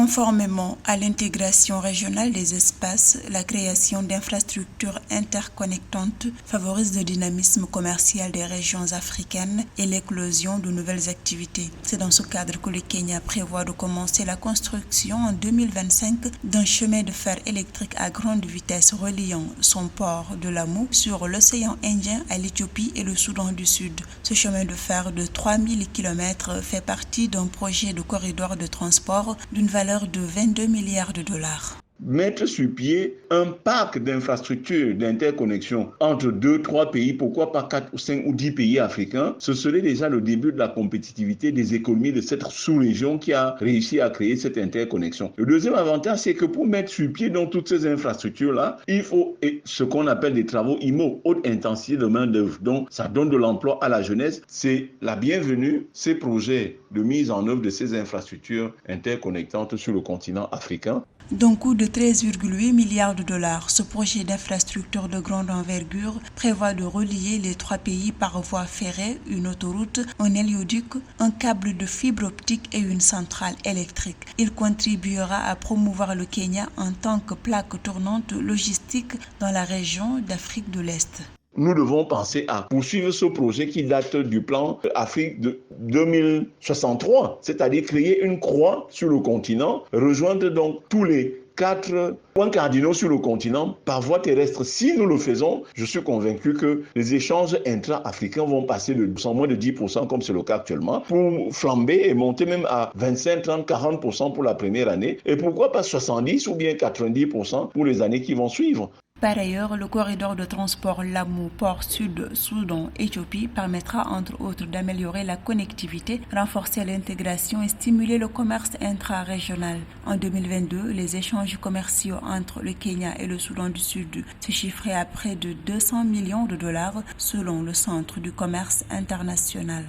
Conformément à l'intégration régionale des espaces, la création d'infrastructures interconnectantes favorise le dynamisme commercial des régions africaines et l'éclosion de nouvelles activités. C'est dans ce cadre que le Kenya prévoit de commencer la construction en 2025 d'un chemin de fer électrique à grande vitesse reliant son port de Lamu sur l'océan Indien à l'Éthiopie et le Soudan du Sud. Ce chemin de fer de 3000 km fait partie d'un projet de corridor de transport d'une valeur de 22 milliards de dollars. Mettre sur pied un parc d'infrastructures d'interconnexion entre 2-3 pays, pourquoi pas 4 ou 5 ou 10 pays africains, ce serait déjà le début de la compétitivité des économies de cette sous-région qui a réussi à créer cette interconnexion. Le deuxième avantage, c'est que pour mettre sur pied donc toutes ces infrastructures-là, il faut ce qu'on appelle des travaux IMO, haute intensité de main-d'œuvre. Donc, ça donne de l'emploi à la jeunesse. C'est la bienvenue, ces projets de mise en œuvre de ces infrastructures interconnectantes sur le continent africain. D'un coût de 13,8 milliards de dollars, ce projet d'infrastructure de grande envergure prévoit de relier les trois pays par voie ferrée, une autoroute, un hélioduc, un câble de fibre optique et une centrale électrique. Il contribuera à promouvoir le Kenya en tant que plaque tournante logistique dans la région d'Afrique de l'Est. Nous devons penser à poursuivre ce projet qui date du plan Afrique de 2063, c'est-à-dire créer une croix sur le continent, rejoindre donc tous les 4 points cardinaux sur le continent par voie terrestre. Si nous le faisons, je suis convaincu que les échanges intra-africains vont passer de moins de 10%, comme c'est le cas actuellement, pour flamber et monter même à 25, 30, 40% pour la première année. Et pourquoi pas 70 ou bien 90% pour les années qui vont suivre. Par ailleurs, le corridor de transport Lamu, Port Sud, Soudan, Éthiopie permettra entre autres d'améliorer la connectivité, renforcer l'intégration et stimuler le commerce intra-régional. En 2022, les échanges commerciaux entre le Kenya et le Soudan du Sud se chiffraient à près de 200 millions de dollars selon le Centre du commerce international.